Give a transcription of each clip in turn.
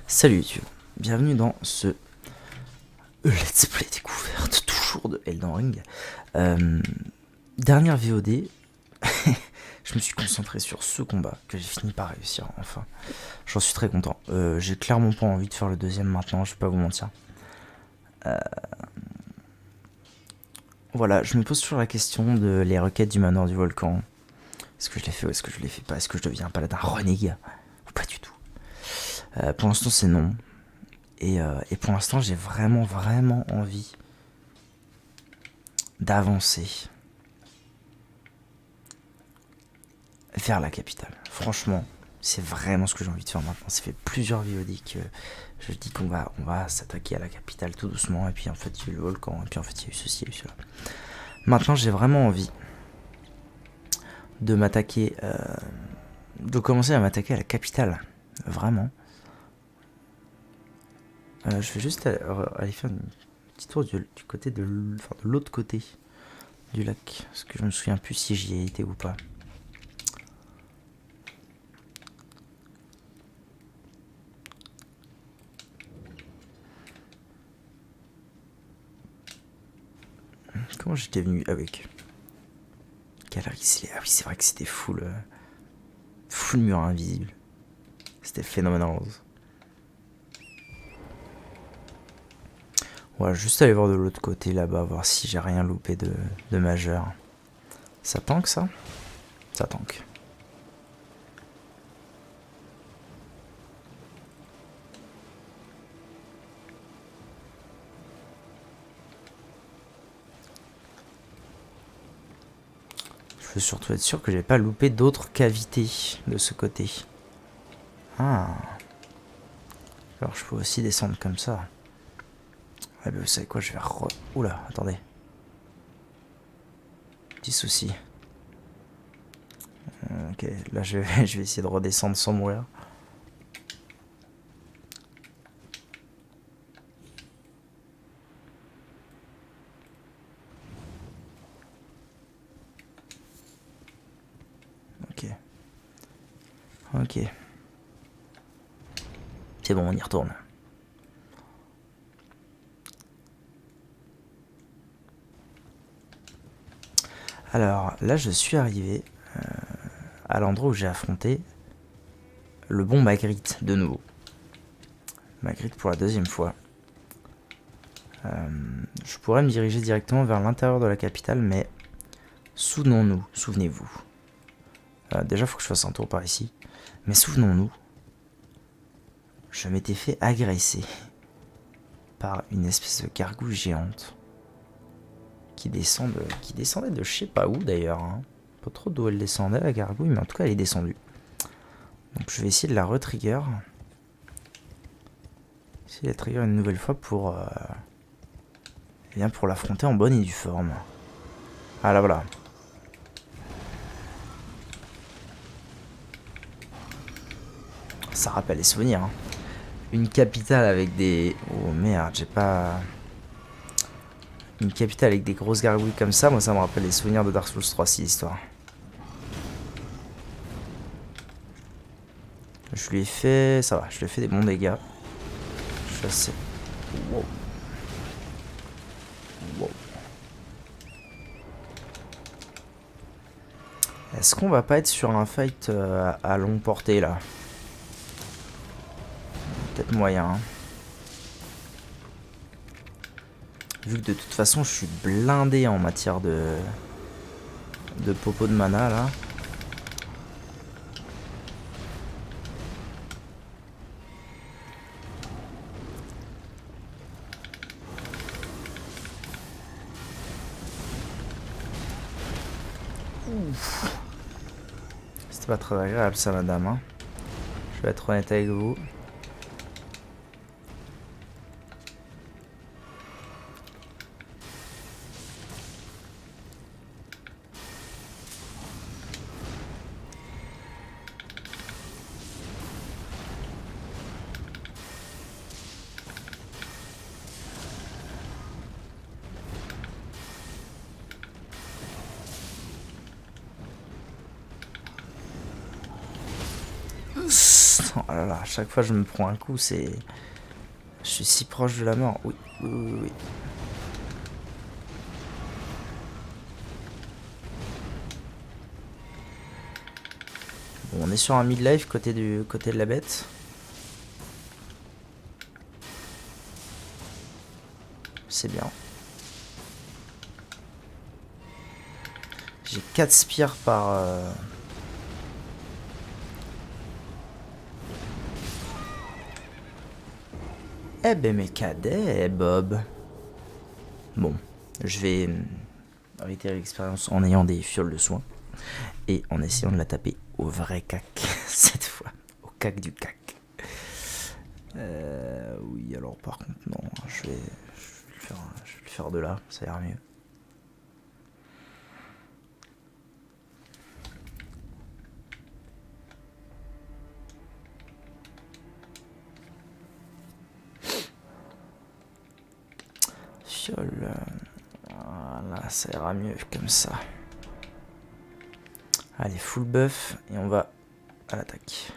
Salut YouTube, bienvenue dans ce Let's Play découverte toujours de Elden Ring. Dernière VOD, je me suis concentré sur ce combat que j'ai fini par réussir enfin. J'en suis très content. J'ai clairement pas envie de faire le deuxième maintenant, je vais pas vous mentir. Voilà, je me pose toujours la question de les requêtes du manoir du volcan. Est-ce que je les fais ou est-ce que je les fais pas? Est-ce que je deviens un paladin renégat ou pas du tout? Pour l'instant c'est non. Et pour l'instant, j'ai vraiment envie d'avancer vers la capitale. Franchement, c'est vraiment ce que j'ai envie de faire maintenant. Ça fait plusieurs VOD que je dis qu'on va s'attaquer à la capitale tout doucement. Et puis en fait, il y a eu le volcan. Et puis en fait, il y a eu ceci, il y a eu cela. Maintenant, j'ai vraiment envie de m'attaquer, de commencer à m'attaquer à la capitale. Vraiment. Je vais juste aller faire un petit tour du côté de l'autre côté du lac, parce que je me souviens plus si j'y ai été ou pas. Comment j'étais venu avec Galerie Slay? Ah oui, c'est vrai que c'était full mur invisible. C'était phénoménal. Ouais, juste aller voir de l'autre côté là-bas, voir si j'ai rien loupé de majeur. Ça tank ça? Ça tank. Je veux surtout être sûr que j'ai pas loupé d'autres cavités de ce côté. Ah. Alors je peux aussi descendre comme ça. Ouais, mais vous savez quoi, je vais Oula, attendez. Petit souci. Ok, là je vais essayer de redescendre sans mourir. Ok. C'est bon, on y retourne. Alors, là, je suis arrivé à l'endroit où j'ai affronté le bon Magritte de nouveau. Magritte pour la deuxième fois. Je pourrais me diriger directement vers l'intérieur de la capitale, mais souvenons-nous, souvenez-vous. Déjà, il faut que je fasse un tour par ici. Mais souvenons-nous, je m'étais fait agresser par une espèce de gargouille géante qui descendait de je sais pas où d'ailleurs. Hein. Pas trop d'où elle descendait la gargouille, mais en tout cas elle est descendue. Donc je vais essayer de la retrigger. Essayer de la trigger une nouvelle fois pour pour l'affronter en bonne et due forme. Ah là voilà. Ça rappelle les souvenirs. Hein. Une capitale avec des... Oh merde, j'ai pas... Une capitale avec des grosses gargouilles comme ça, moi ça me rappelle les souvenirs de Dark Souls 3, si l'histoire. Je lui ai fait... Ça va, je lui ai fait des bons dégâts. Je suis assez... Wow. Wow. Est-ce qu'on va pas être sur un fight à longue portée là? Peut-être moyen. Hein. Vu que de toute façon je suis blindé en matière de popo de mana là. C'était pas très agréable ça madame. Hein. Je vais être honnête avec vous. Oh là là, à chaque fois je me prends un coup, c'est... Je suis si proche de la mort. Oui, oui, oui, oui. Bon, on est sur un midlife côté de la bête. C'est bien. J'ai 4 spires par... Eh ben mes cadets, Bob. Bon, je vais arrêter l'expérience en ayant des fioles de soin. Et en essayant de la taper au vrai cac. Cette fois. Au cac du cac. Oui, alors par contre, non. Je vais le faire de là. Ça ira mieux. Fiole. Voilà, ça ira mieux comme ça. Allez, full buff. Et on va à l'attaque.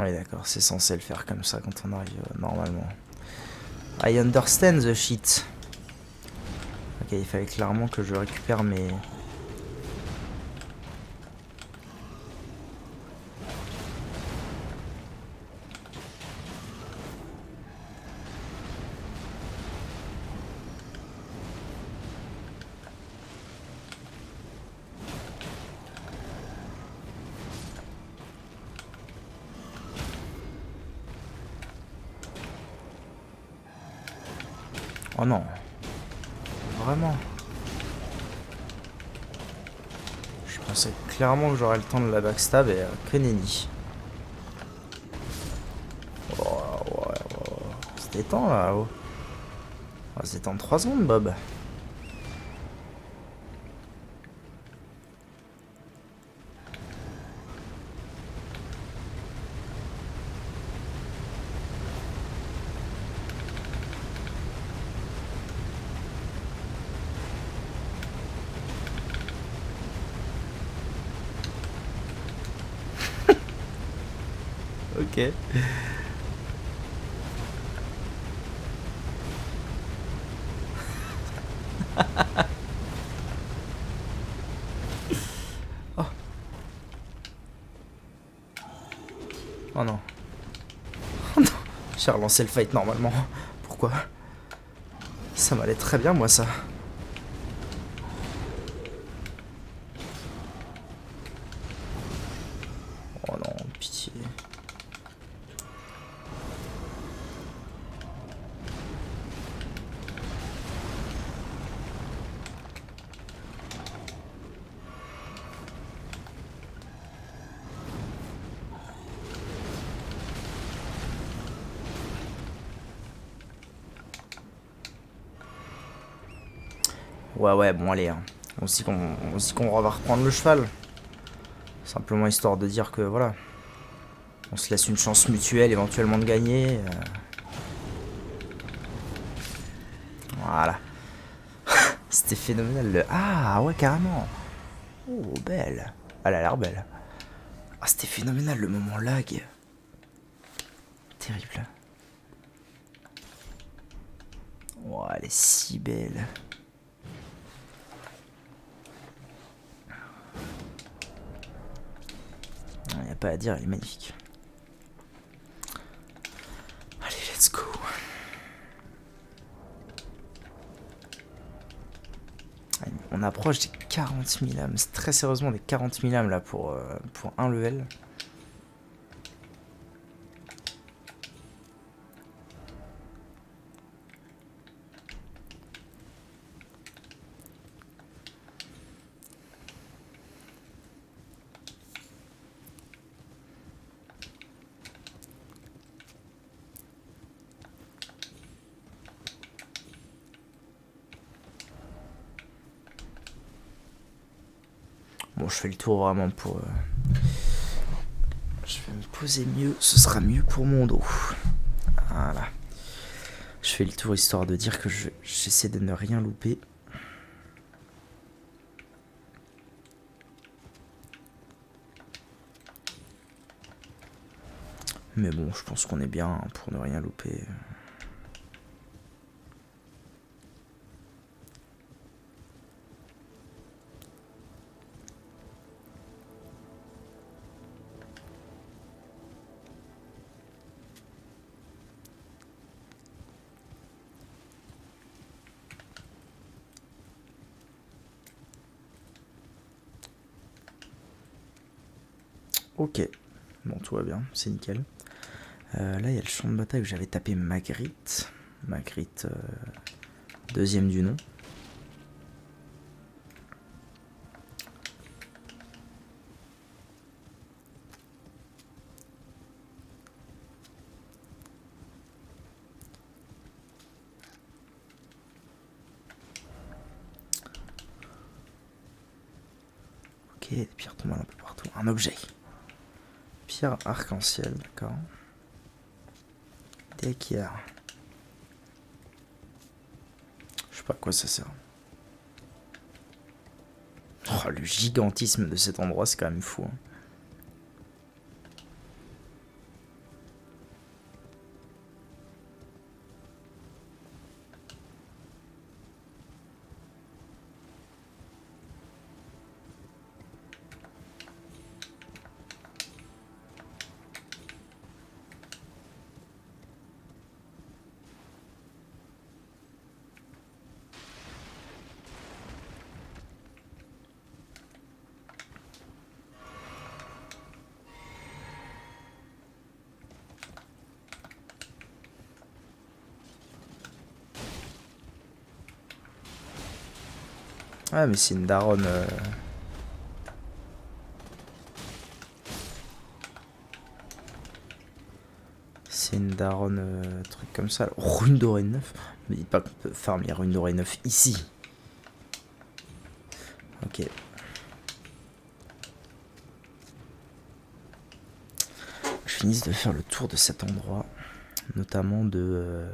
Oui, d'accord, c'est censé le faire comme ça quand on arrive normalement. I understand the shit. Ok, il fallait clairement que je récupère mes... Oh non. Vraiment. Je pensais clairement que j'aurais le temps de la backstab et que nenni. Oh, ouais, ouais. C'était temps là, oh. Oh, c'était en 3 secondes, Bob. Ok. Oh. Oh non. Oh non. J'ai relancé le fight normalement. Pourquoi? Ça m'allait très bien, moi, ça. Oh non, pitié. Ouais, ouais, bon, allez. Hein. On se dit qu'on va reprendre le cheval. Simplement histoire de dire que, voilà. On se laisse une chance mutuelle éventuellement de gagner. Voilà. C'était phénoménal. Ah, ouais, carrément. Oh, belle. Elle a l'air belle. Ah, c'était phénoménal le moment lag. Terrible. Oh, elle est si belle. Il n'y a pas à dire, elle est magnifique. Allez, let's go. On approche des 40 000 âmes. C'est très sérieusement des 40 000 âmes là pour un level. Bon, je fais le tour vraiment pour... Je vais me poser mieux, ce sera mieux pour mon dos. Voilà. Je fais le tour histoire de dire que j'essaie de ne rien louper. Mais bon, je pense qu'on est bien pour ne rien louper. Ok, bon, tout va bien, c'est nickel. Là, il y a le champ de bataille où j'avais tapé Magritte. Magritte, deuxième du nom. Ok, des pierres tombent un peu partout. Un objet. Pierre arc-en-ciel, d'accord. Des équerres. Je sais pas à quoi ça sert. Oh, le gigantisme de cet endroit, c'est quand même fou. Hein. Ah, mais c'est une daronne. C'est une daronne, truc comme ça. Rune dorée 9. Me dites pas qu'on peut farmer rune dorée 9 ici. Ok. Je finisse de faire le tour de cet endroit. Notamment de...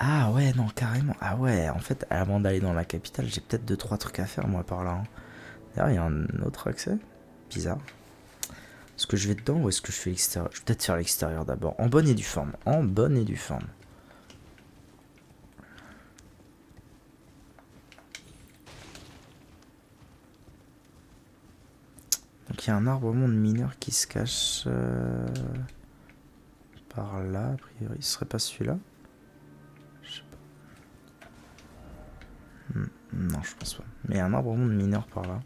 Ah ouais, non, carrément. Ah ouais, en fait, avant d'aller dans la capitale, j'ai peut-être 2-3 trucs à faire, moi, par là. Hein. D'ailleurs, il y a un autre accès. Bizarre. Est-ce que je vais dedans ou est-ce que je fais l'extérieur? Je vais peut-être faire l'extérieur d'abord. En bonne et due forme. En bonne et due forme. Donc il y a un arbre monde mineur qui se cache par là. A priori, ce serait pas celui-là. Je sais pas. Non, je pense pas. Mais il y a un arbre monde mineur par là.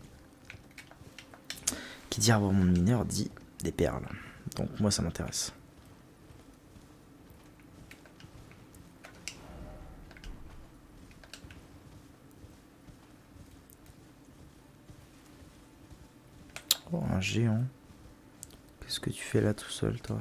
Qui dit arbre monde mineur dit des perles. Donc moi ça m'intéresse. Oh, un géant. Qu'est-ce que tu fais là tout seul, toi?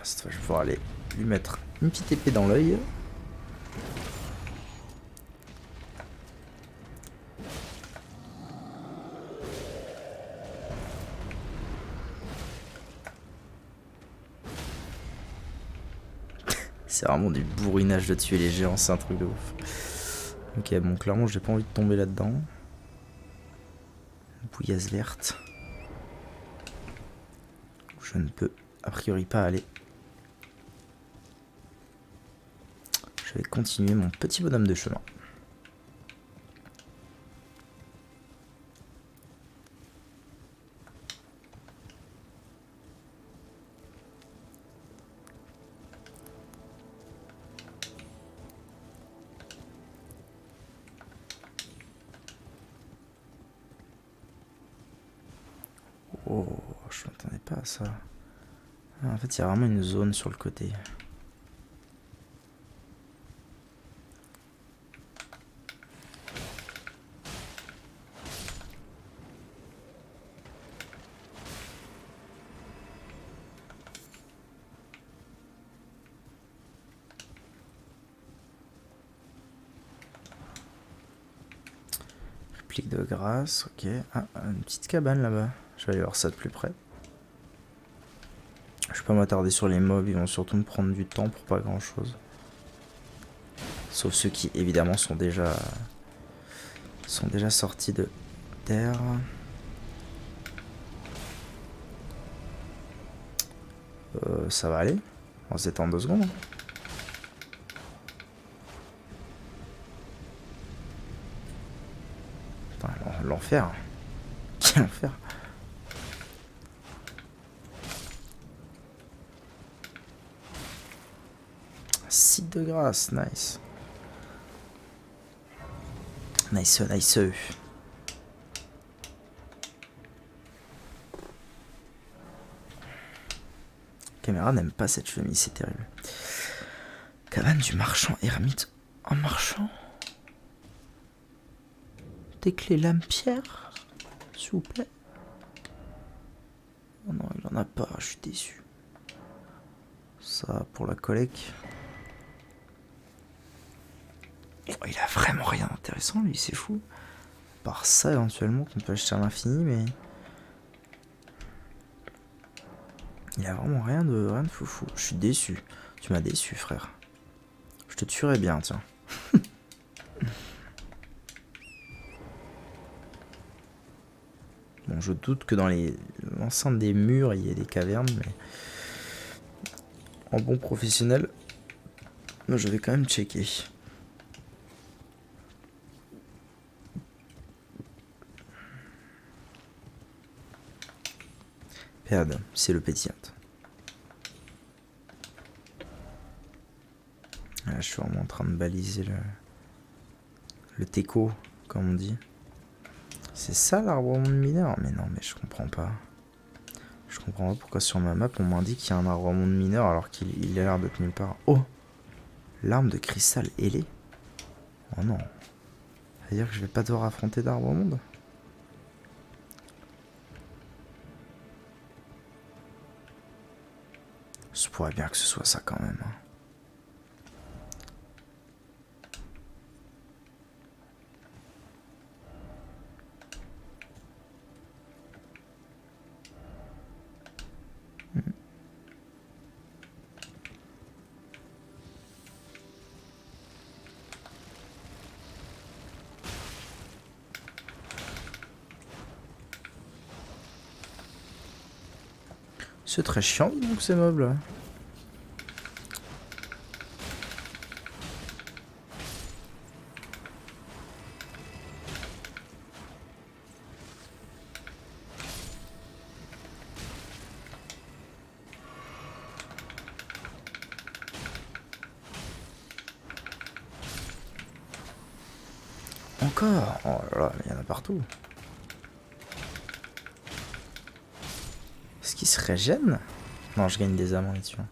Cette fois, je vais pouvoir aller lui mettre une petite épée dans l'œil. C'est vraiment du bourrinage de tuer les géants, c'est un truc de ouf. Ok, bon, clairement, j'ai pas envie de tomber là-dedans. Bouillasse verte. Je ne peux a priori pas aller. Je vais continuer mon petit bonhomme de chemin. Oh, je m'attendais pas à ça. Ah, en fait, il y a vraiment une zone sur le côté. Réplique de grâce, ok. Ah, une petite cabane là-bas. Je vais aller voir ça de plus près. Je vais pas m'attarder sur les mobs, ils vont surtout me prendre du temps pour pas grand chose. Sauf ceux qui évidemment sont déjà sortis de terre. Ça va aller. On va s'étendre 2 secondes. Putain, l'enfer. Quel enfer. Site de grâce, nice. Nice, nice. Caméra n'aime pas cette chemise, c'est terrible. Cabane du marchand ermite. En marchand. Des clés lame pierre, s'il vous plaît. Oh non, il en a pas, je suis déçu. Ça pour la collecte. Oh, il a vraiment rien d'intéressant lui, c'est fou. Par ça éventuellement qu'on peut acheter à l'infini, mais il a vraiment rien de foufou. Je suis déçu. Tu m'as déçu, frère. Je te tuerais bien, tiens. Bon, je doute que dans l'enceinte des murs, il y ait des cavernes, mais en bon professionnel, je vais quand même checker. Merde, c'est le pétillant. Là, je suis vraiment en train de baliser le teco, comme on dit. C'est ça l'arbre monde mineur? Mais non, mais je comprends pas. Je comprends pas pourquoi sur ma map on m'indique qu'il y a un arbre monde mineur alors qu'il a l'air d'être nulle part. Oh! L'arme de cristal ailé. Oh non. Ça veut dire que je vais pas devoir affronter d'arbre monde? Je pourrais bien que ce soit ça quand même. C'est très chiant donc ces mobs là. Encore? Oh là là, mais il y en a partout. Est-ce qu'il se régène? Non, je gagne des âmes en les tuant.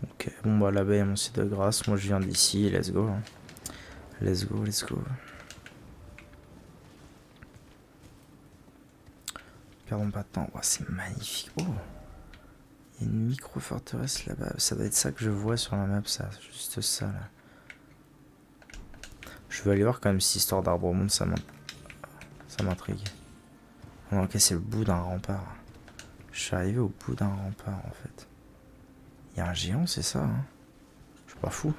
Ok, bon bah là-bas il y a mon site de grâce, moi je viens d'ici, let's go. Let's go, let's go. Perdons pas de temps, oh, c'est magnifique. Oh, il y a une micro-forteresse là-bas, ça doit être ça que je vois sur la map, ça, juste ça là. Je vais aller voir quand même si histoire d'arbre au monde ça m'intrigue. Oh, ok, c'est le bout d'un rempart. Je suis arrivé au bout d'un rempart en fait. Il y a un géant, c'est ça hein? Je suis pas fou.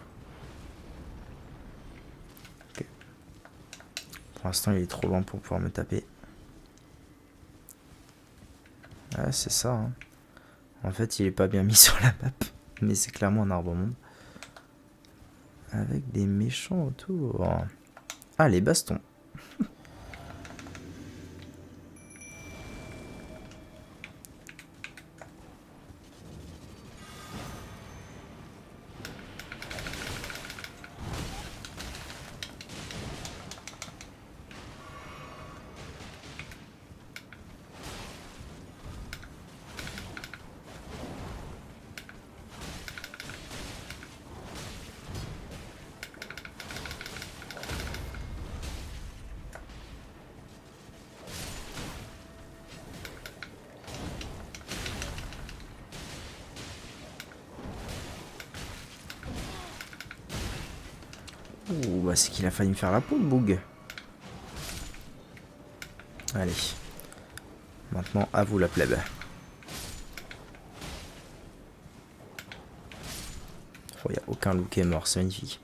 Ok. Pour l'instant, il est trop loin pour pouvoir me taper. Ouais, c'est ça. Hein. En fait, il est pas bien mis sur la map, mais c'est clairement un arbre monde. Avec des méchants autour. Ah, les bastons. Ouh, bah c'est qu'il a failli me faire la peau, le boug. Allez. Maintenant, à vous la plèbe. Il n'y a aucun loup qui est mort, c'est magnifique.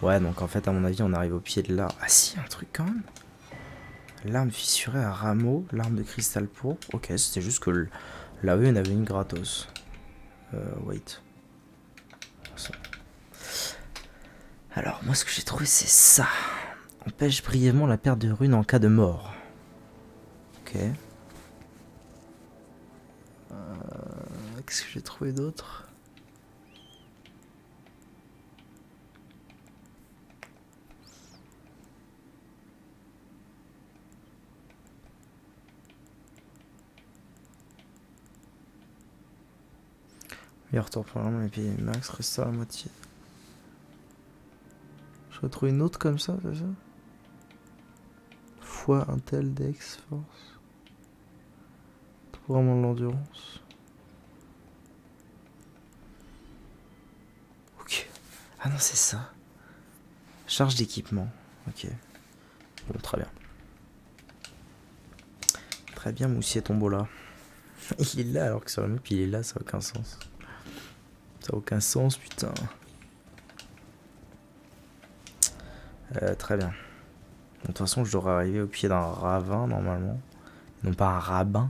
Ouais, donc en fait, à mon avis, on arrive au pied de l'arbre. Ah si, un truc quand même. L'arme fissurée à rameau, l'arme de cristal pour. Ok, c'était juste que là-haut, il y en avait une gratos. Wait. Alors, moi, ce que j'ai trouvé, c'est ça. Empêche brièvement la perte de runes en cas de mort. Ok. Qu'est-ce que j'ai trouvé d'autre? Il retourne pour l'arme et puis max reste à la moitié. Je retrouve une autre comme ça, c'est ça? Fois un tel dex force. Vraiment de l'endurance. Ok. Ah non, c'est ça. Charge d'équipement. Ok. Bon, très bien. Très bien, Moussier Tombola. Il est là alors que sur la map il est là, ça a aucun sens. Ça a aucun sens, putain. Très bien. De toute façon, je devrais arriver au pied d'un ravin normalement. Non pas un rabbin.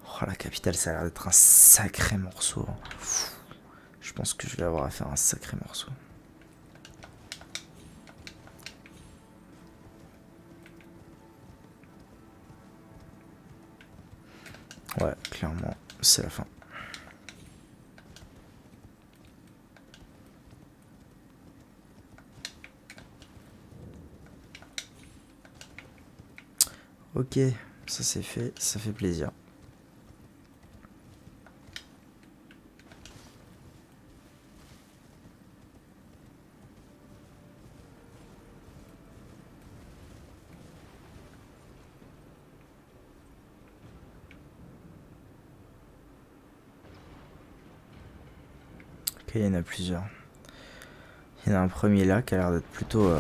Oh, la capitale, ça a l'air d'être un sacré morceau. Je pense que je vais avoir à faire un sacré morceau. Ouais, clairement, c'est la fin. Ok, ça c'est fait, ça fait plaisir. Ok, il y en a plusieurs. Il y en a un premier là qui a l'air d'être plutôt...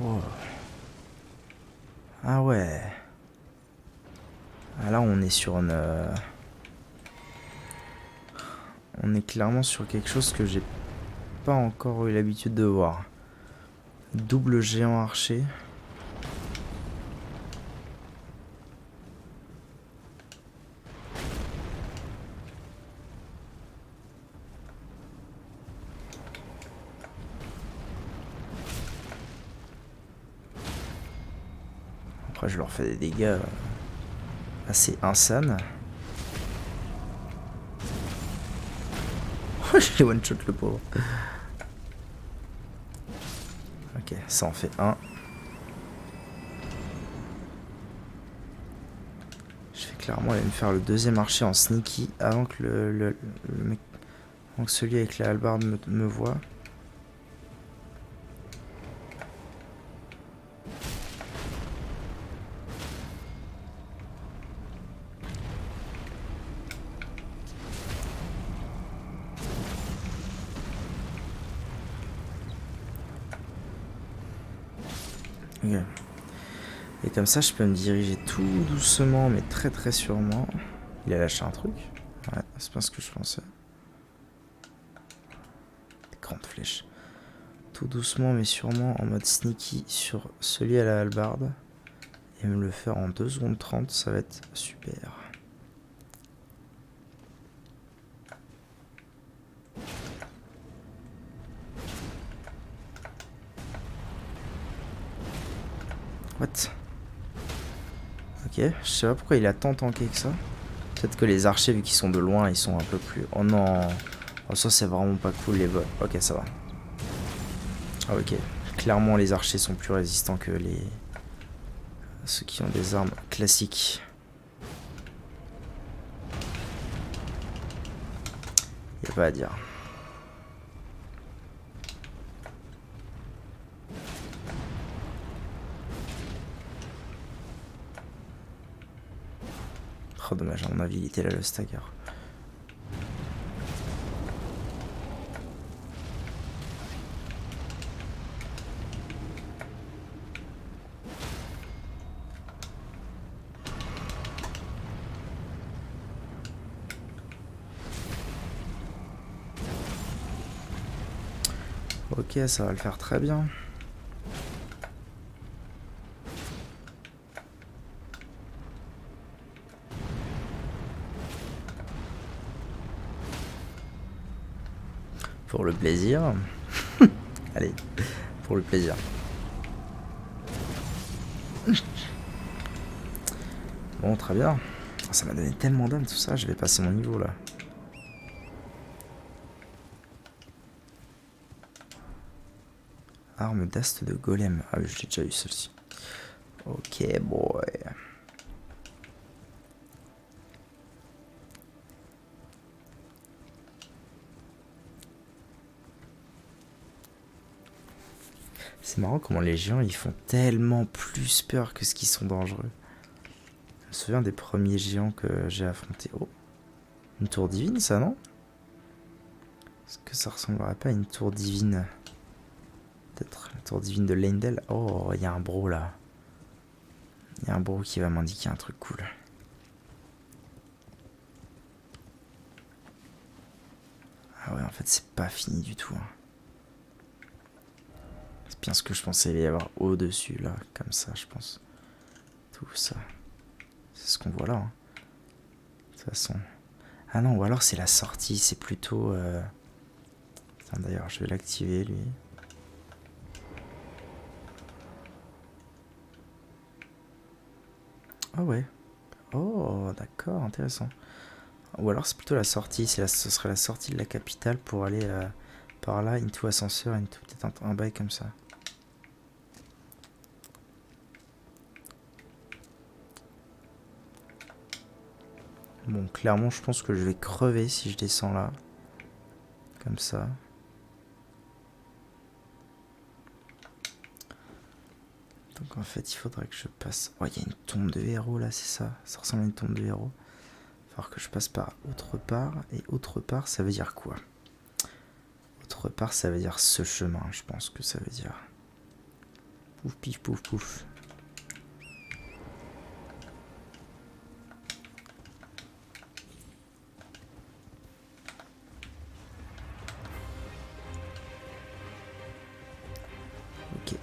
Oh. Ah ouais. Ah là on est sur une... On est clairement sur quelque chose que j'ai pas encore eu l'habitude de voir. Double géant archer. Après je leur fais des dégâts assez insanes. J'ai one shot le pauvre. Ok, ça en fait un. Je vais clairement aller me faire le deuxième archer en sneaky avant que le mec, avant que celui avec la hallebarde me voit. Ok. Et comme ça, je peux me diriger tout doucement, mais très très sûrement. Il a lâché un truc. Ouais, c'est pas ce que je pensais. Des grandes flèches. Tout doucement, mais sûrement en mode sneaky sur celui à la hallebarde. Et me le faire en 2 secondes 30, ça va être super. What? Ok, je sais pas pourquoi il a tant tanké que ça. Peut-être que les archers, vu qu'ils sont de loin, ils sont un peu plus... Oh non. Oh, ça c'est vraiment pas cool les vols. Ok, ça va. Ah ok. Clairement les archers sont plus résistants que les... ceux qui ont des armes classiques. Y'a pas à dire. Oh dommage, à mon avis il était là le stagger. Ok, ça va le faire très bien. Pour le plaisir. Allez, pour le plaisir. Bon, très bien. Ça m'a donné tellement d'âme tout ça, je vais passer mon niveau là. Arme d'ast de golem. Ah oui, je l'ai déjà eu celle-ci. Ok, boy. C'est marrant comment les géants ils font tellement plus peur que ce qu'ils sont dangereux. Je me souviens des premiers géants que j'ai affrontés. Oh, une tour divine ça, non? Est-ce que ça ressemblerait pas à une tour divine? Peut-être la tour divine de Leyndell. Oh, il y a un bro là. Il y a un bro qui va m'indiquer un truc cool. Ah ouais, en fait c'est pas fini du tout. C'est bien ce que je pensais, il va y avoir au-dessus là, comme ça je pense. Tout ça. C'est ce qu'on voit là. Hein. De toute façon. Ah non, ou alors c'est la sortie, c'est plutôt... Attends, d'ailleurs, je vais l'activer lui. Ah ouais. Oh, d'accord, intéressant. Ou alors c'est plutôt la sortie, ce serait la sortie de la capitale pour aller par là, into ascenseur, into peut-être un bail comme ça. Bon, clairement, je pense que je vais crever si je descends là. Comme ça. Donc en fait, il faudrait que je passe... Oh, il y a une tombe de héros là, c'est ça. Ça ressemble à une tombe de héros. Il va falloir que je passe par autre part. Et autre part, ça veut dire quoi? Autre part, ça veut dire ce chemin, je pense que ça veut dire. Pouf, pif, pouf, pouf. Ok.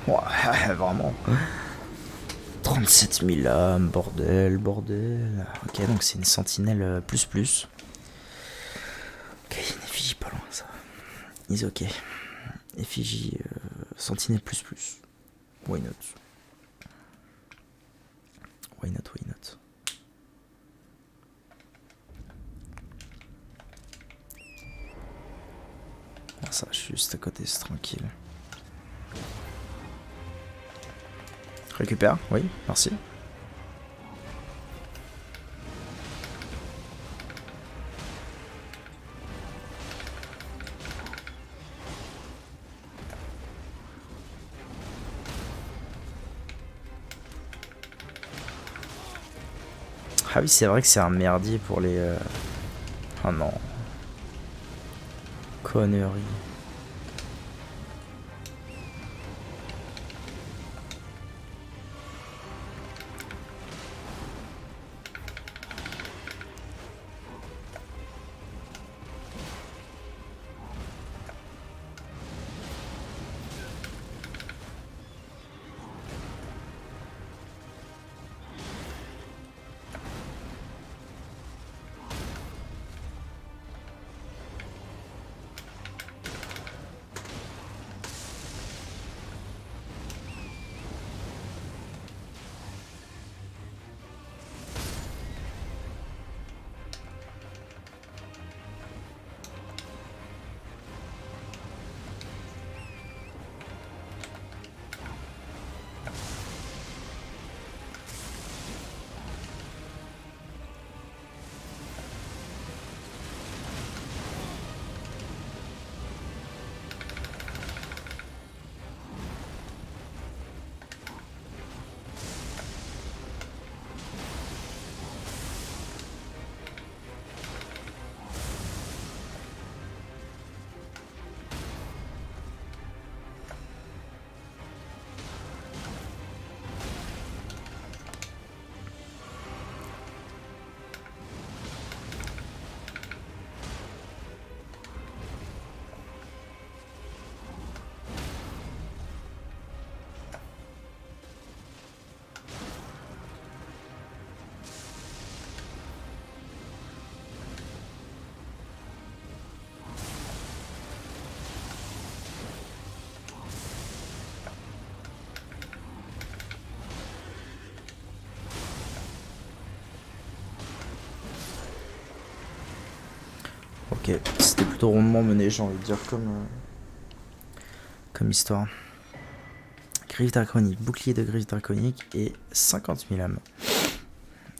Ouais, vraiment. 37 000 âmes, bordel, bordel. Ok, donc c'est une sentinelle plus plus. Ok, une effigie pas loin, ça. Is ok. Effigie sentinelle plus plus. Why not? Why not, why not? Ah, ça, je suis juste à côté, c'est tranquille. Récupère, oui, merci. Ah oui, c'est vrai que c'est un merdier pour les... Oh non. Connerie. Ok, c'était plutôt rondement mené, j'ai envie de dire, comme histoire. Griffe draconique, bouclier de griffe draconique et 50 000 âmes.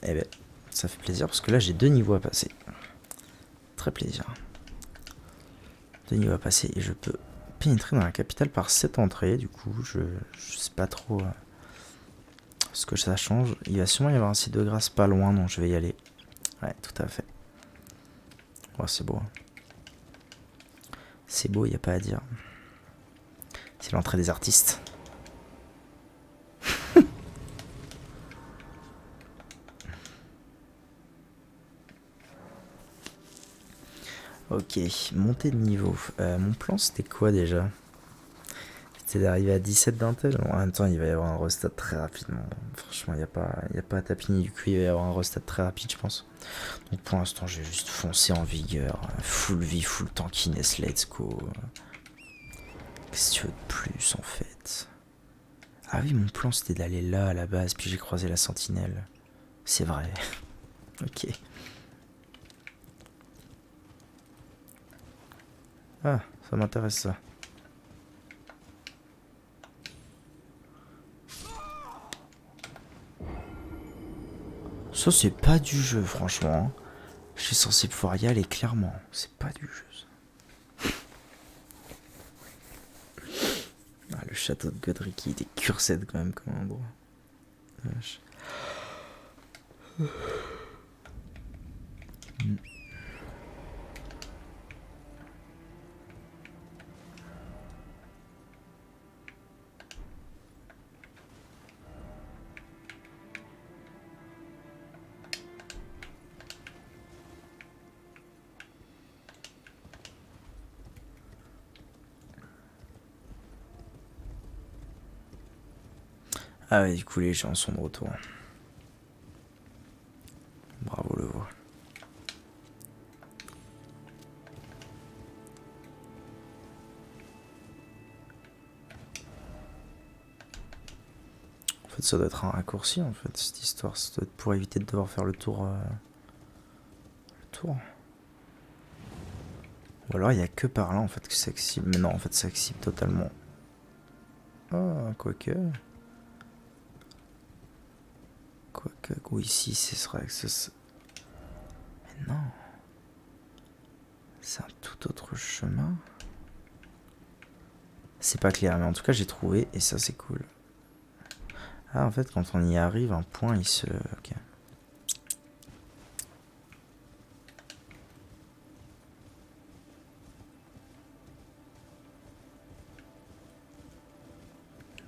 Eh ben, ça fait plaisir parce que là j'ai 2 niveaux à passer. Très plaisir. 2 niveaux à passer et je peux pénétrer dans la capitale par cette entrée. Du coup, je sais pas trop ce que ça change. Il va sûrement y avoir un site de grâce pas loin, donc je vais y aller. Ouais, tout à fait. Oh, c'est beau. C'est beau, y a pas à dire. C'est l'entrée des artistes. Ok, montée de niveau. Mon plan c'était quoi déjà? C'était d'arriver à 17 d'intel. En même temps, il va y avoir un restart très rapidement. Franchement, y a pas à tapiner du cul, il va y avoir un restart très rapide, je pense. Donc pour l'instant, j'ai juste foncé en vigueur. Full vie, full tankiness, let's go. Qu'est-ce que tu veux de plus en fait? Ah oui, mon plan c'était d'aller là à la base, puis j'ai croisé la sentinelle. C'est vrai. Ok. Ah, ça m'intéresse ça. Ça, c'est pas du jeu, franchement. Je suis censé pouvoir y aller, clairement. C'est pas du jeu, ça. Ah, le château de Godric, il était cursed quand même comme endroit. Vache. Ah ouais, du coup, les gens sont de retour. Bravo le veau. En fait, ça doit être un raccourci, en fait, cette histoire. Ça doit être pour éviter de devoir faire le tour. Ou alors, il y a que par là, en fait, que c'est accessible. Mais non, en fait, c'est accessible totalement. Ah, quoique. Quoique, oui, ici, ce serait accessible. Mais non. C'est un tout autre chemin. C'est pas clair, mais en tout cas, j'ai trouvé, et ça, c'est cool. Ah, en fait, quand on y arrive, un point, il se... Ok.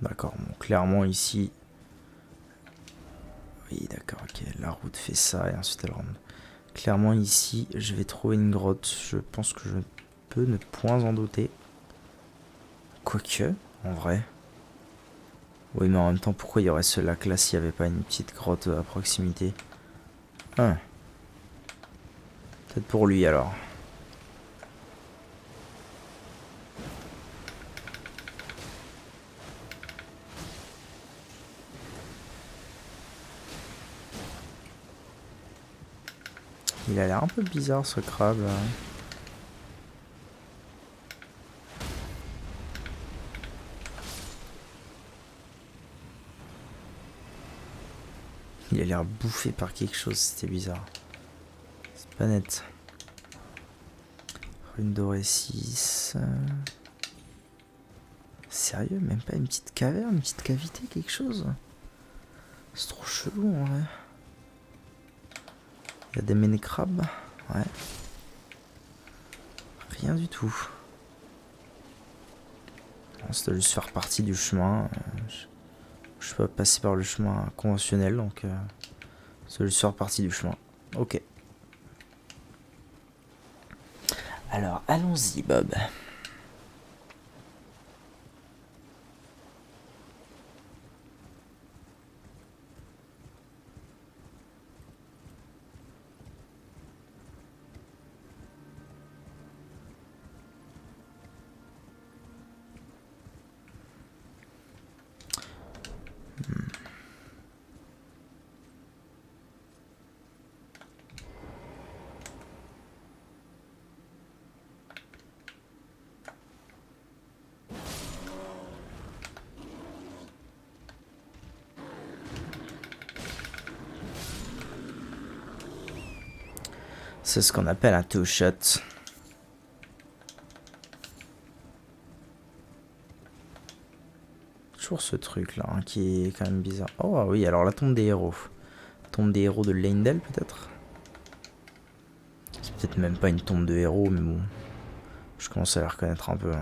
D'accord, bon, clairement, ici... Oui, d'accord, ok. La route fait ça, et ensuite, elle remonte. Clairement, ici, je vais trouver une grotte. Je pense que je peux ne point en douter. Quoique, en vrai... Oui, mais en même temps, pourquoi il y aurait ce lac-là s'il n'y avait pas une petite grotte à proximité? Ah. Peut-être pour lui, alors. Il a l'air un peu bizarre, ce crabe, là. Il a l'air bouffé par quelque chose, c'était bizarre. C'est pas net. Rune dorée 6. Sérieux, même pas une petite caverne, une petite cavité, quelque chose? C'est trop chelou en vrai. Il y a des ménécrabes. Ouais. Rien du tout. Ça doit juste faire partie du chemin. Je peux pas passer par le chemin conventionnel, donc ça doit juste faire partie du chemin. Ok. Alors, allons-y, Bob. C'est ce qu'on appelle un two shot. Toujours ce truc là hein, qui est quand même bizarre. Oh oui, alors la tombe des héros. Tombe des héros de Leyndell peut-être. C'est peut-être même pas une tombe de héros, mais bon. Je commence à la reconnaître un peu. Hein.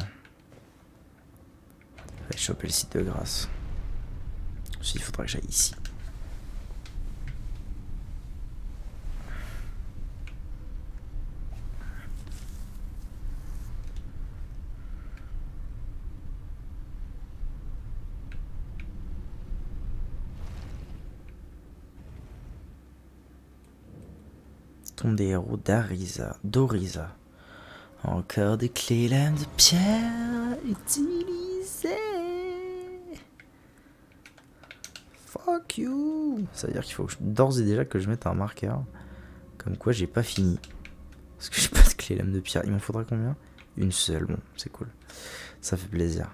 Je vais choper le site de grâce. Ensuite, il faudra que j'aille ici. Tombe des héros d'Oriza. Encore des clés lames de pierre utilisées. Fuck you. Ça veut dire qu'il faut d'ores et déjà que je mette un marqueur. Comme quoi j'ai pas fini. Parce que j'ai pas de clé lame de pierre. Il m'en faudra combien? Une seule, bon, c'est cool. Ça fait plaisir.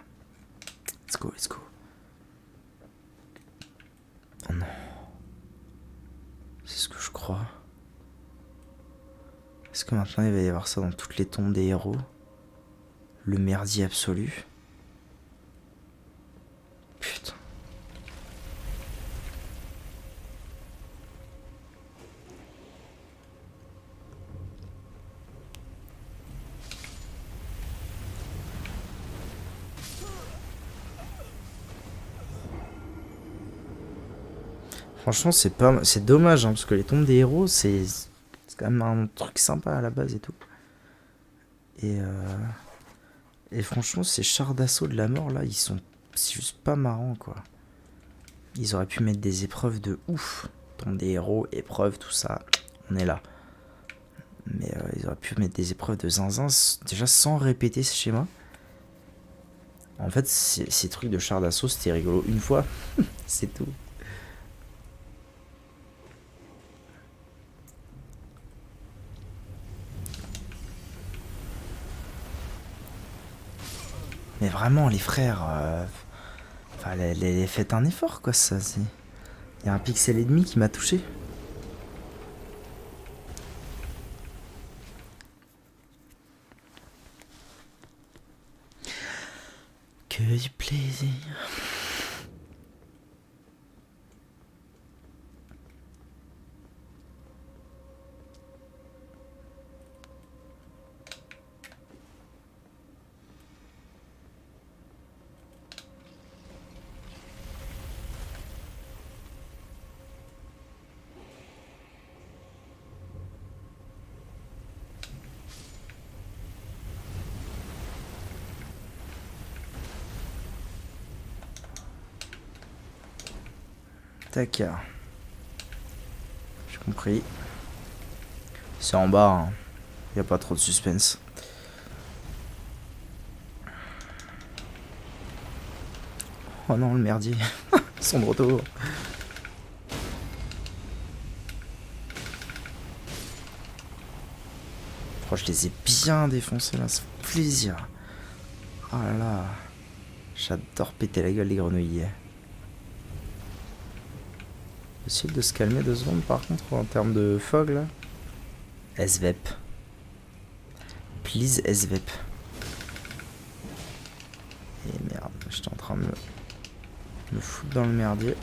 Let's go, let's go. Oh non. C'est ce que je crois. Est-ce que maintenant il va y avoir ça dans toutes les tombes des héros? Le merdier absolu. Putain. Franchement, c'est dommage hein, parce que les tombes des héros, c'est quand même un truc sympa à la base et tout. Et franchement, ces chars d'assaut de la mort là, c'est juste pas marrant quoi. Ils auraient pu mettre des épreuves de ouf. Tombe des héros, épreuves, tout ça. On est là. Mais ils auraient pu mettre des épreuves de zinzin déjà sans répéter ce schéma. En fait, ces trucs de chars d'assaut, c'était rigolo une fois. C'est tout. Mais vraiment, les frères, enfin, faites un effort, quoi, ça. Il y a un pixel et demi qui m'a touché. Que du plaisir. Tac. J'ai compris. C'est en bas, hein. Y a pas trop de suspense. Oh non, le merdier. Son retour. Oh, je les ai bien défoncés là, ça fait plaisir. Oh là là. J'adore péter la gueule des grenouilles. Possible de se calmer 2 secondes par contre en termes de fog là. SVEP. Please SVEP. Et merde, j'étais en train de me foutre dans le merdier.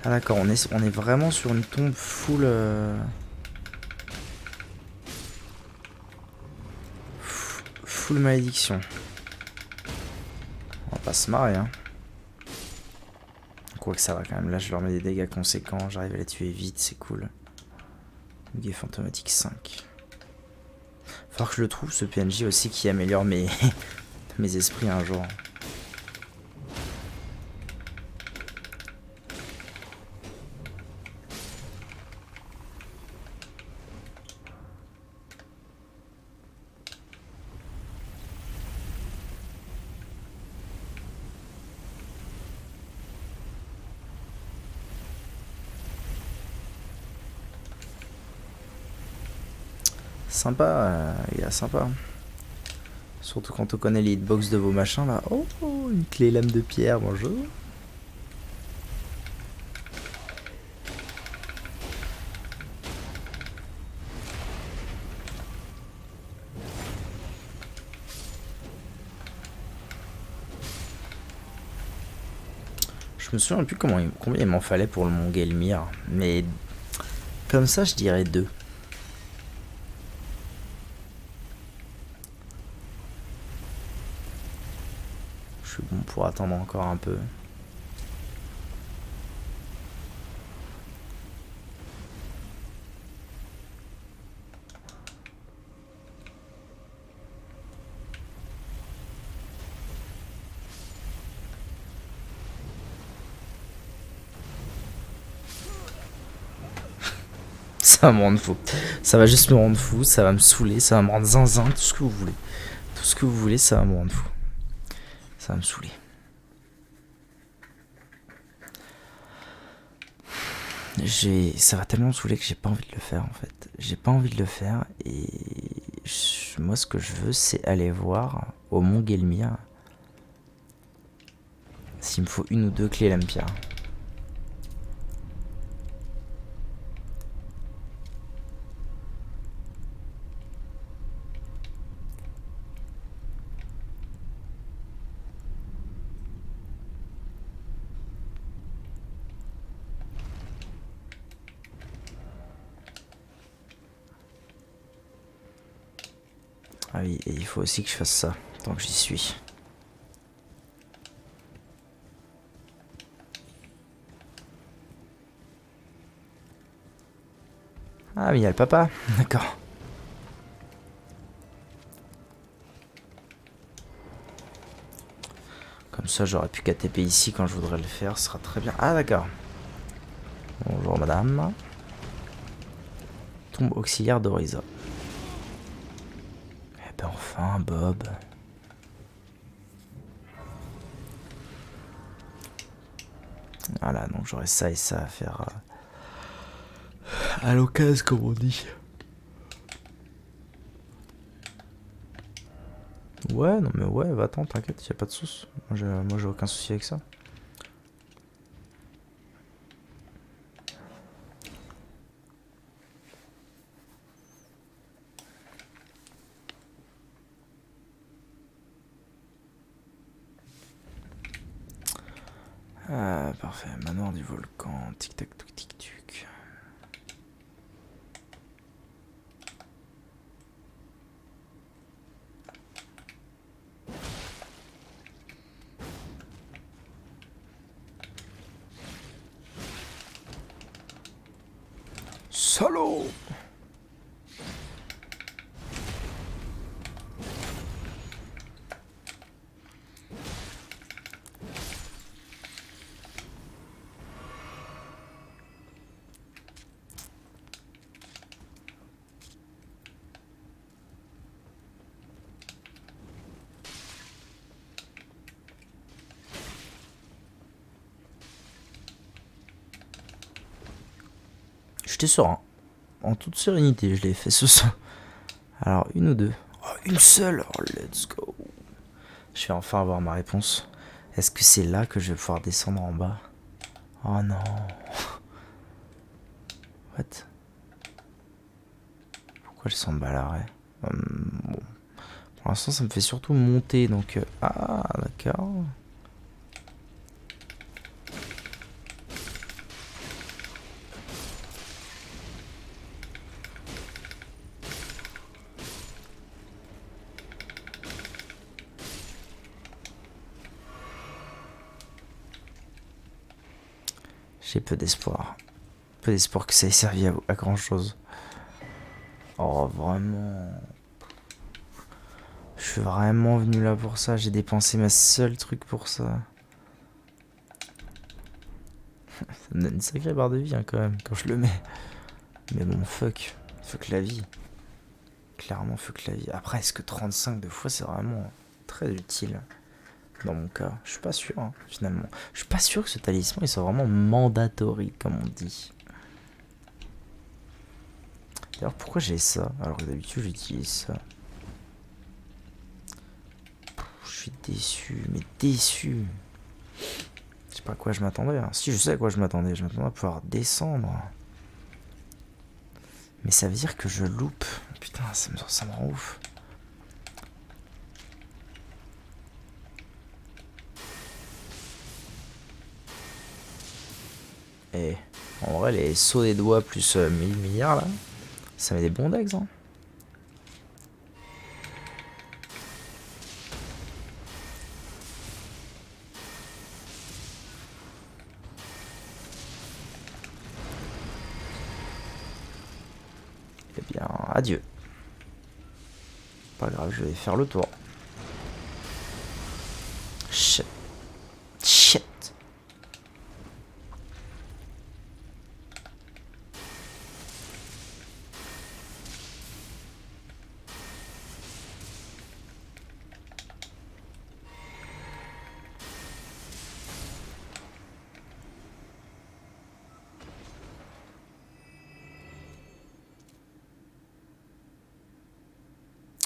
Ah d'accord, on est vraiment sur une tombe full... full malédiction. On va pas se marrer, hein. Quoique ça va quand même, là je leur mets des dégâts conséquents, j'arrive à les tuer vite, c'est cool. Guet fantomatique 5. Faut que je le trouve ce PNJ aussi qui améliore mes, mes esprits un jour. sympa, il a sympa. Surtout quand on connaît les hitbox de vos machins là. Oh, une clé lame de pierre, bonjour. Je me souviens plus combien il m'en fallait pour le Mont Gelmir, mais comme ça je dirais 2. Je suis bon pour attendre encore un peu. Ça va me rendre fou. Ça va juste me rendre fou, ça va me saouler, ça va me rendre zinzin, tout ce que vous voulez. Tout ce que vous voulez, ça va me rendre fou. Ça va me saouler. Ça va tellement me saouler que j'ai pas envie de le faire en fait. J'ai pas envie de le faire et moi ce que je veux c'est aller voir au Mont Gelmir s'il me faut 1 ou 2 clés lame-pierre. Ah oui, et il faut aussi que je fasse ça, tant que j'y suis. Ah mais il y a le papa, d'accord. Comme ça j'aurais pu KTP ici quand je voudrais le faire, ce sera très bien. Ah d'accord. Bonjour madame. Tombe auxiliaire d'Oriza. Eh ben enfin Bob. Voilà, donc j'aurais ça et ça à faire à l'occasion, comme on dit. Ouais, non mais ouais, va-t'en, t'inquiète, y a pas de soucis. Moi j'ai aucun souci avec ça. Ah, parfait, manoir du volcan, tic-tac, tic-tic-tuc. Salaud! J'étais serein. En toute sérénité, je l'ai fait ce soir. Alors, 1 ou 2. Oh, 1 seule. Oh, let's go. Je vais enfin avoir ma réponse. Est-ce que c'est là que je vais pouvoir descendre en bas? Oh non. What? Pourquoi je sens bas l'arrêt? Bon. Pour l'instant, ça me fait surtout monter, donc... Ah, d'accord. J'ai peu d'espoir. Peu d'espoir que ça ait servi à grand chose. Oh, vraiment. Je suis vraiment venu là pour ça. J'ai dépensé ma seule truc pour ça. Ça me donne une sacrée barre de vie hein, quand même, quand je le mets. Mais bon, fuck. Fuck la vie. Clairement, fuck la vie. Après, est-ce que 35 de fois, c'est vraiment très utile? Dans mon cas, je suis pas sûr, hein, finalement. Je suis pas sûr que ce talisman, il soit vraiment mandatory, comme on dit. D'ailleurs, pourquoi j'ai ça alors que d'habitude j'utilise ça? Je suis déçu, mais déçu. Je sais pas à quoi je m'attendais. Hein. Si, je sais à quoi je m'attendais. Je m'attendais à pouvoir descendre. Mais ça veut dire que je loupe. Putain, ça me rend ouf. Et en vrai, les sauts des doigts plus 1000 milliards là, ça met des bons decks, hein. Eh bien, adieu. Pas grave, je vais faire le tour. Shit. Shit.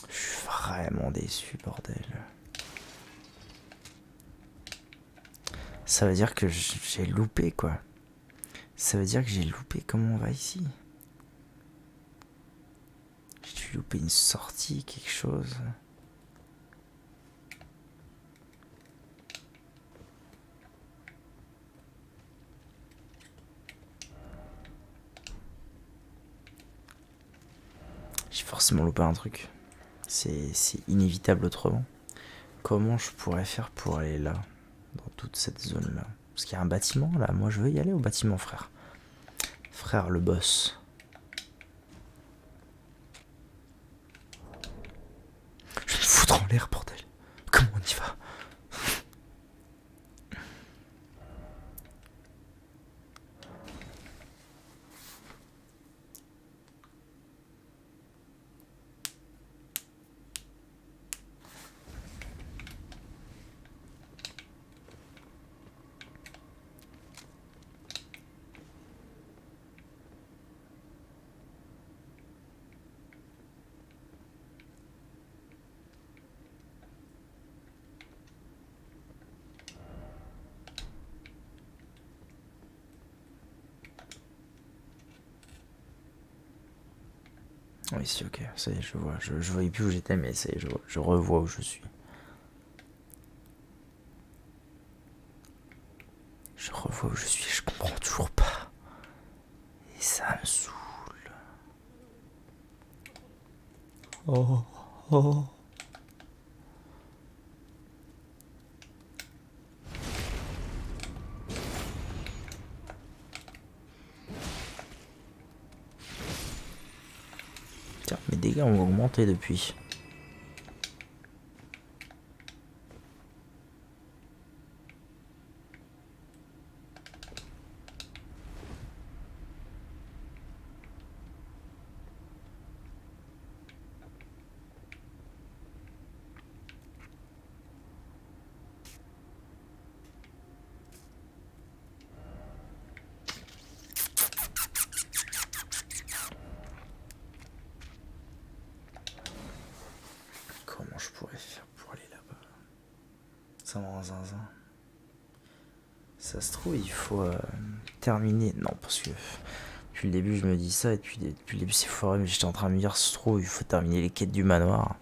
Je suis vraiment déçu, bordel. Ça veut dire que j'ai loupé, quoi. Ça veut dire que j'ai loupé comment on va ici. J'ai dû louper une sortie, quelque chose. J'ai forcément loupé un truc. C'est inévitable autrement. Comment je pourrais faire pour aller là, dans toute cette zone là? Parce qu'il y a un bâtiment là, moi je veux y aller au bâtiment, frère. Frère, le boss. Je vais me foutre en l'air, bordel. Comment on y va? Oui, si, ok, ça y est, je vois. Je voyais plus où j'étais, mais ça y est, je revois où je suis. Je revois où je suis, je comprends toujours pas. Et ça me saoule. Oh, oh. Tiens, mes dégâts ont augmenté depuis. Comment je pourrais faire pour aller là-bas? Ça me rend zinzin. Ça se trouve, il faut terminer. Non, parce que depuis le début, je me dis ça, et depuis le début, c'est foiré, mais j'étais en train de me dire, ça se trouve, il faut terminer les quêtes du manoir.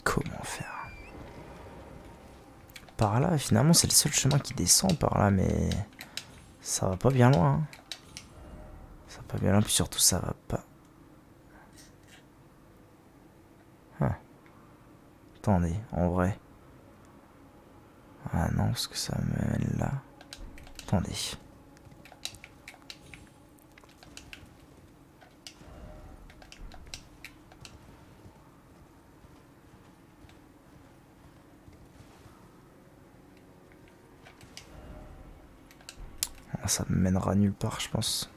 Comment faire? Par là, finalement, c'est le seul chemin qui descend par là, mais ça va pas bien loin. Hein. Ça va pas bien loin, puis surtout, ça va pas. Ah. Attendez, en vrai. Ah non, parce que ça me mène là. Attendez. Ah, ça me mènera nulle part, je pense.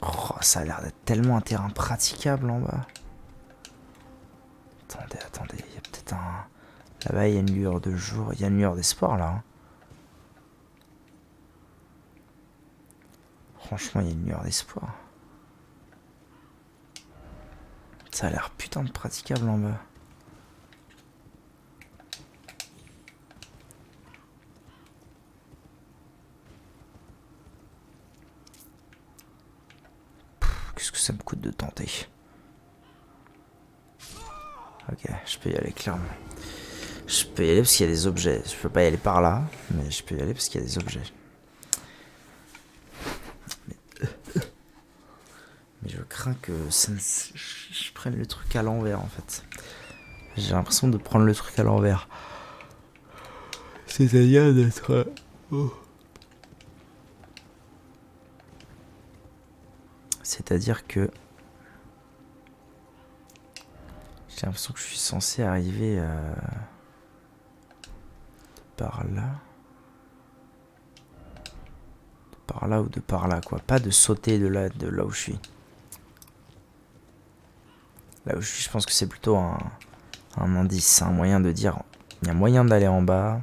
Oh, ça a l'air d'être tellement un terrain praticable en bas. Attendez, il y a peut-être un... Là-bas, il y a une lueur de jour, il y a une lueur d'espoir là. Hein. Franchement, il y a une lueur d'espoir. Ça a l'air putain de praticable en bas. Qu'est-ce que ça me coûte de tenter? Ok, je peux y aller clairement. Je peux y aller parce qu'il y a des objets. Je peux pas y aller par là, mais je peux y aller parce qu'il y a des objets. Mais je crains que je prenne le truc à l'envers en fait. J'ai l'impression de prendre le truc à l'envers. C'est-à-dire d'être... C'est-à-dire que... J'ai l'impression que je suis censé arriver par là. Par là ou de par là quoi. Pas de sauter de là où je suis. Là où je suis, je pense que c'est plutôt un indice, un moyen de dire il y a moyen d'aller en bas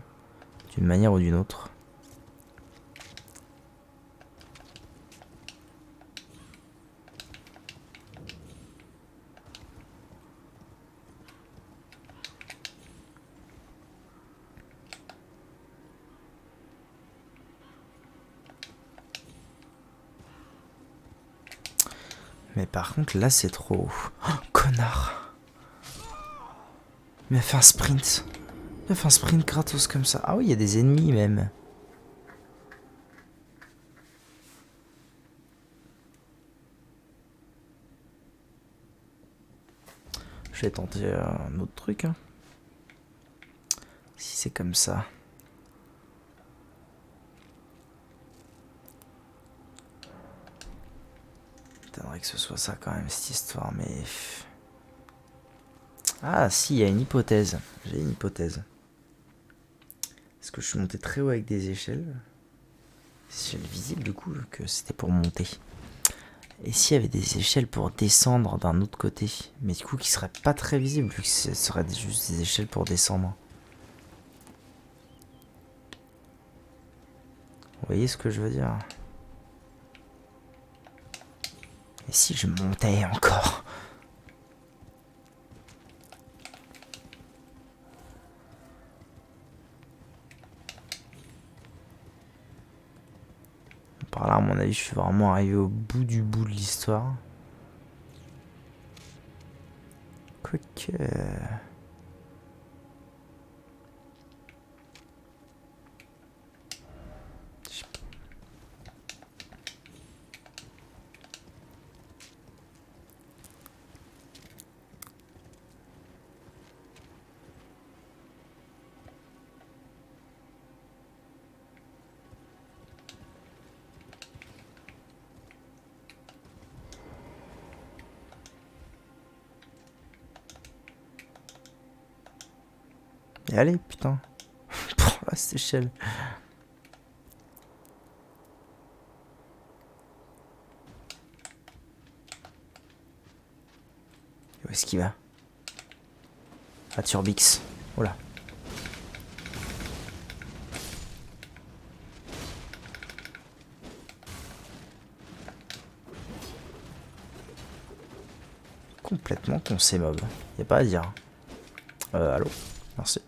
d'une manière ou d'une autre. Mais par contre là c'est trop... Oh, connard. Il m'a fait un sprint. Il m'a fait un sprint gratos comme ça. Ah oui, il y a des ennemis même. Je vais tenter un autre truc. Hein. Si c'est comme ça. J'aimerais que ce soit ça quand même cette histoire, mais... Ah si, il y a une hypothèse. J'ai une hypothèse. Est-ce que je suis monté très haut avec des échelles? Des échelles visibles du coup, que c'était pour monter. Et s'il y avait des échelles pour descendre d'un autre côté, mais du coup qui seraient pas très visibles, vu que ce seraient juste des échelles pour descendre. Vous voyez ce que je veux dire? Et si je montais encore? Par là, à mon avis, je suis vraiment arrivé au bout de l'histoire. Quoique... Et allez, putain. Prends la cette échelle. Où est-ce qu'il va? Ah, Turbix. Oh là. Complètement con ces mobs. Y a pas à dire. Allô? Merci.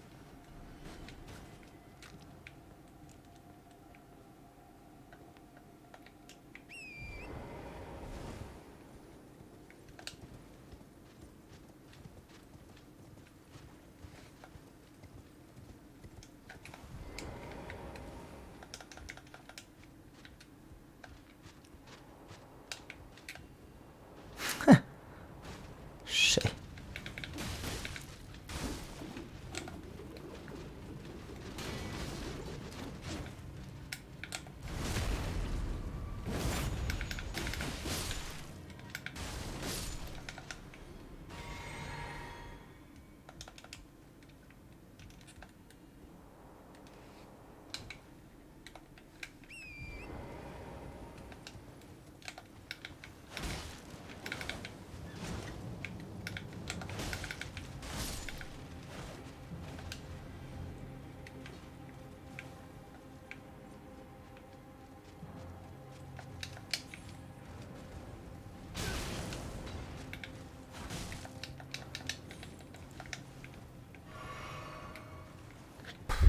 Chais.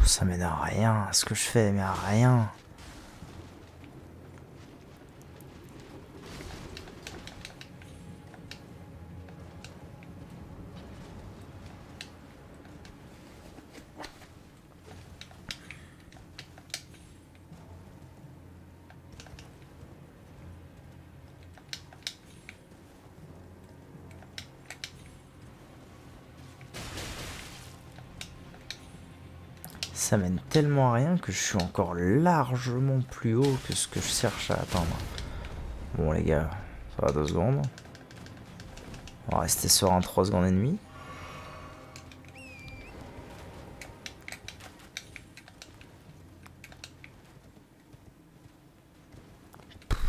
Ça mène à rien, ce que je fais, mais à rien. Ça mène tellement à rien que je suis encore largement plus haut que ce que je cherche à atteindre. Bon les gars, ça va 2 secondes. On va rester sur un 3 secondes et demie.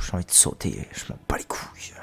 J'ai envie de sauter, je m'en bats les couilles.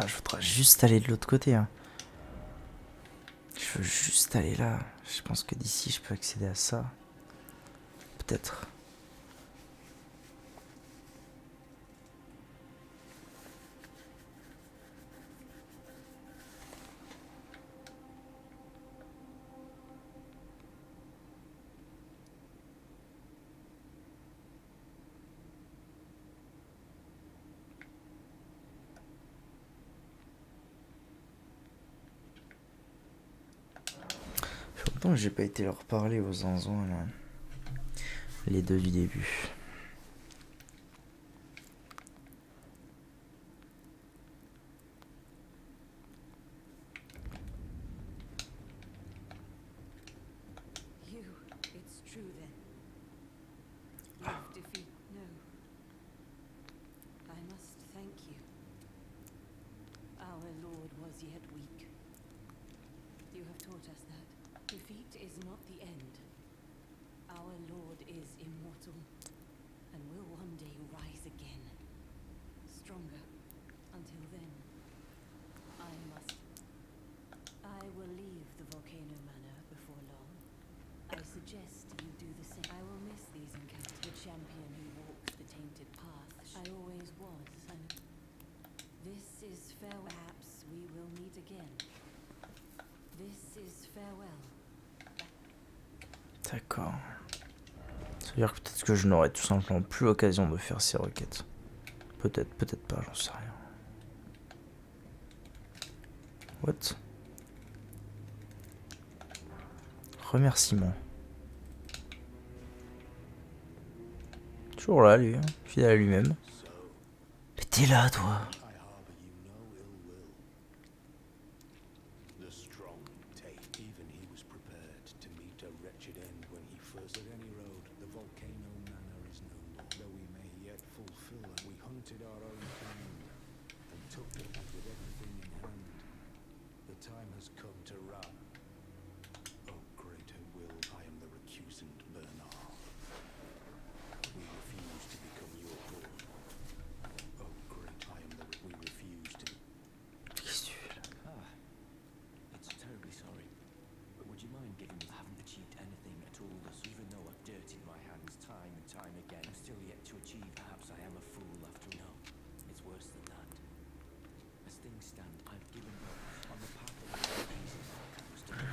Ah, je voudrais juste aller de l'autre côté. Hein. Je veux juste aller là. Je pense que d'ici je peux accéder à ça. Peut-être. Pourtant j'ai pas été leur parler aux zinzins là. Les deux du début. D'accord. Ça veut dire que peut-être que je n'aurai tout simplement plus l'occasion de faire ces requêtes. Peut-être, peut-être pas, j'en sais rien. What? Remerciement. Toujours là, lui, hein, fidèle à lui-même. Mais t'es là, toi. time has come to run. Oh, greater will, I am the recusant Bernard. We refuse to become your pawn. Oh, great, I am the... We refuse to... It's terribly sorry. But would you mind giving me... I haven't achieved anything at all this, even though I've dirtied my hands time and time again. I'm still yet to achieve. Perhaps I am a fool after all. No, it's worse than that. As things stand, I've given up on the path of Jesus was to me.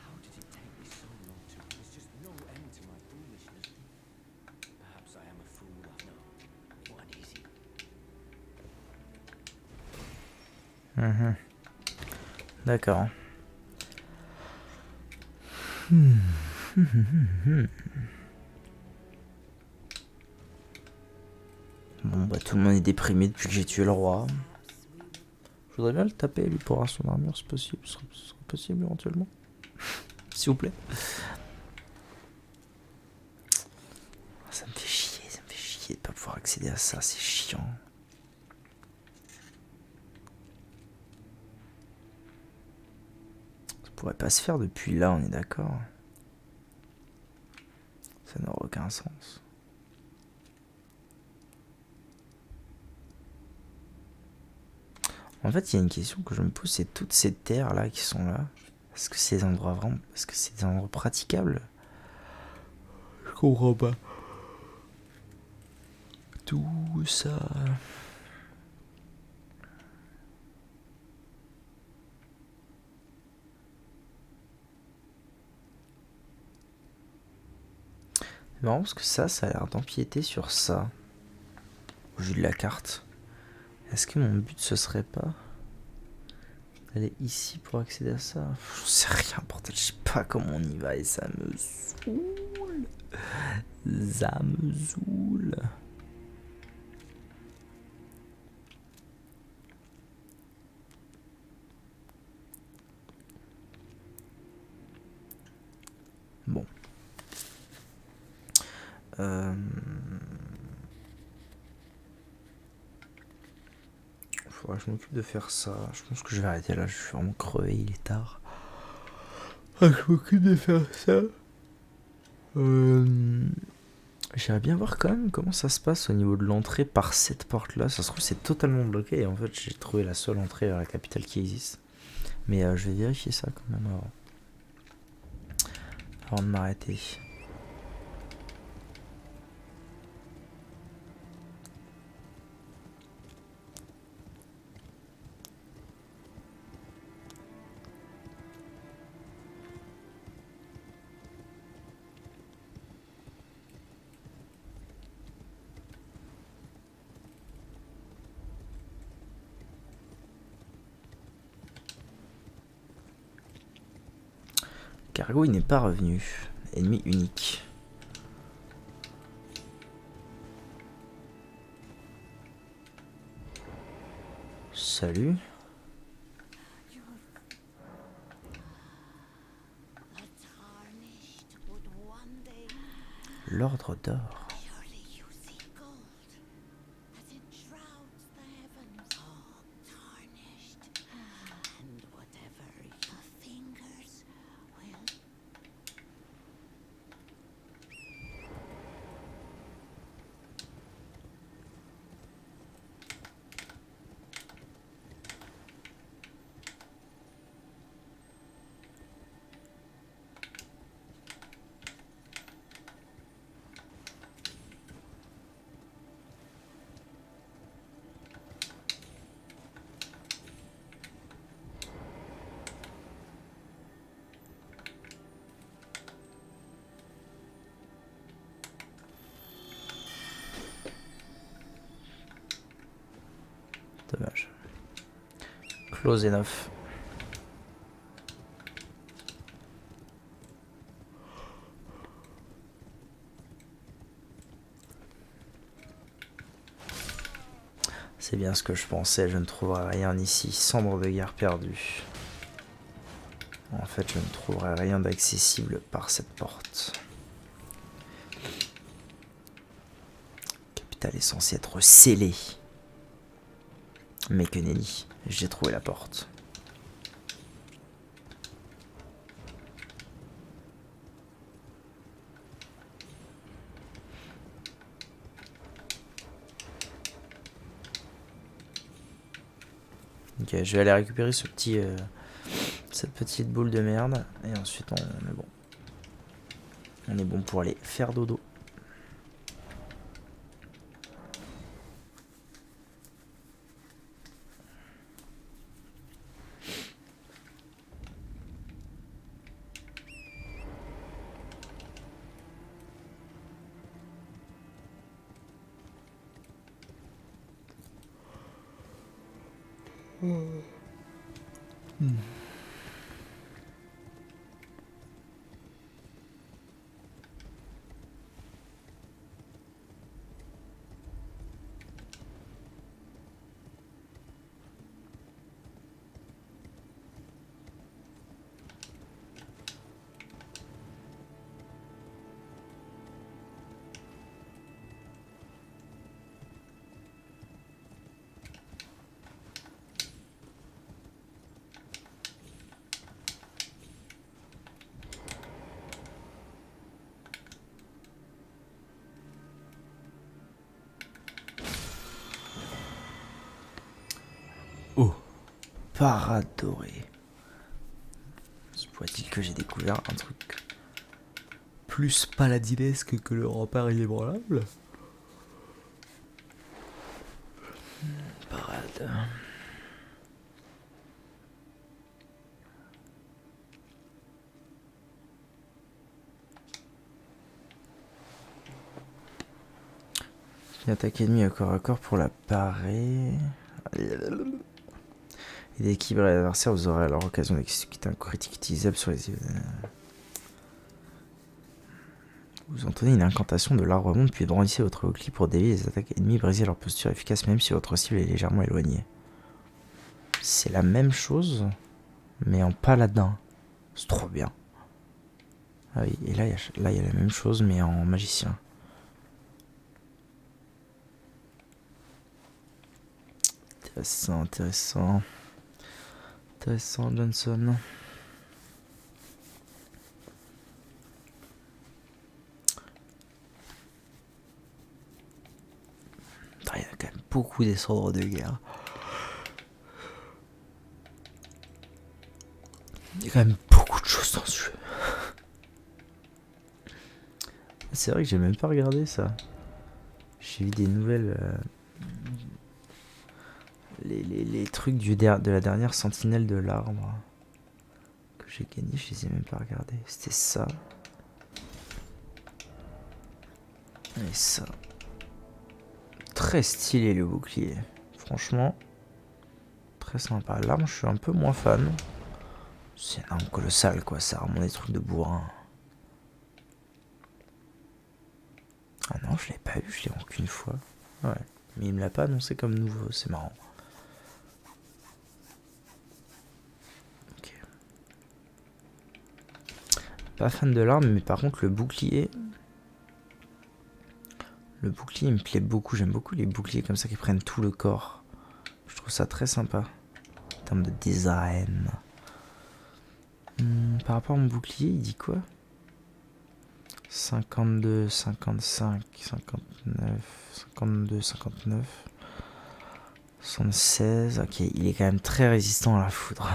How did it take me so long to... There's just no end to my foolishness. Perhaps I am a fool after... No, it wasn't easy. D'accord. Bon bah tout le monde est déprimé depuis que j'ai tué le roi. Je voudrais bien le taper lui pour avoir son armure, c'est possible. Ce serait possible éventuellement. S'il vous plaît. Ça me fait chier de pas pouvoir accéder à ça, c'est chiant. Ça pourrait pas se faire depuis là, on est d'accord. Ça n'aura aucun sens. En fait, il y a une question que je me pose, c'est toutes ces terres là qui sont là. Est-ce que c'est des endroits vraiment... Est-ce que c'est des endroits praticables? Je comprends pas. Tout ça... C'est marrant parce que ça a l'air d'empiéter sur ça. Au vu de la carte. Est-ce que mon but ce serait pas d'aller ici pour accéder à ça? Je sais rien, bordel, je sais pas comment on y va et ça me saoule. Ça me saoule. Bon. Faudra que je m'occupe de faire ça. Je pense que je vais arrêter là, je suis vraiment crevé, il est tard. Je m'occupe de faire ça. J'aimerais bien voir quand même comment ça se passe au niveau de l'entrée par cette porte là. Ça se trouve c'est totalement bloqué et en fait j'ai trouvé la seule entrée vers la capitale qui existe. Mais je vais vérifier ça quand même avant de m'arrêter. Cargo il n'est pas revenu. Ennemi unique. Salut. L'ordre d'or. Dommage. Close enough. C'est bien ce que je pensais, je ne trouverai rien ici. Cendre de guerre perdue. En fait, je ne trouverai rien d'accessible par cette porte. La capitale est censée être scellée. Mais que nenni, j'ai trouvé la porte. Ok, je vais aller récupérer ce petit, cette petite boule de merde. Et ensuite, on est bon. On est bon pour aller faire dodo. Oh, parade dorée. Se pourrait-il que j'ai découvert un truc plus paladinesque que le rempart inébranlable? Parade. Une attaque ennemie à corps à corps pour la parer. Et d'équilibrer l'adversaire, vous aurez alors l'occasion d'exécuter un critique utilisable sur les... Vous entendez une incantation de l'arbre monde, puis brandissez votre bouclier pour dévier les attaques ennemies, briser leur posture efficace même si votre cible est légèrement éloignée. C'est la même chose, mais en paladin. C'est trop bien. Ah oui, et là, il y a la même chose, mais en magicien. Intéressant, intéressant. Intéressant, Johnson. Il y a quand même beaucoup des ordres de guerre. Il y a quand même beaucoup de choses dans ce jeu. C'est vrai que j'ai même pas regardé ça. J'ai vu des nouvelles... Les trucs de la dernière sentinelle de l'arbre que j'ai gagné, je les ai même pas regardés. C'était ça. Et ça. Très stylé le bouclier. Franchement, très sympa. L'arme, je suis un peu moins fan. C'est une arme colossale, quoi. Ça remonte des trucs de bourrin. Ah non, je l'ai pas eu, je l'ai vu qu'une fois. Ouais. Mais il me l'a pas annoncé comme nouveau, c'est marrant. Ok. Pas fan de l'arme, mais par contre le bouclier... Le bouclier il me plaît beaucoup, j'aime beaucoup les boucliers comme ça qui prennent tout le corps. Je trouve ça très sympa en termes de design. Par rapport à mon bouclier, il dit quoi? 52, 55, 59, 52, 59, 76. Ok, il est quand même très résistant à la foudre.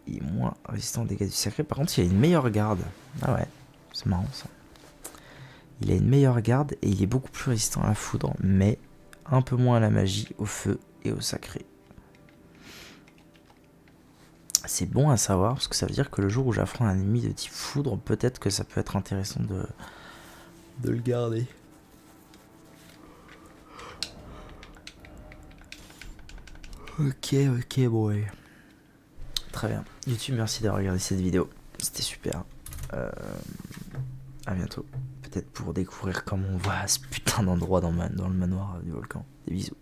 Il est moins résistant aux dégâts du sacré. Par contre, il a une meilleure garde. Ah ouais, c'est marrant ça. Il a une meilleure garde et il est beaucoup plus résistant à la foudre, mais un peu moins à la magie, au feu et au sacré. C'est bon à savoir, parce que ça veut dire que le jour où j'affronte un ennemi de type foudre, peut-être que ça peut être intéressant de le garder. Ok, boy. Très bien. YouTube, merci d'avoir regardé cette vidéo. C'était super. À bientôt. Peut-être pour découvrir comment on va à ce putain d'endroit dans le manoir du volcan. Des bisous.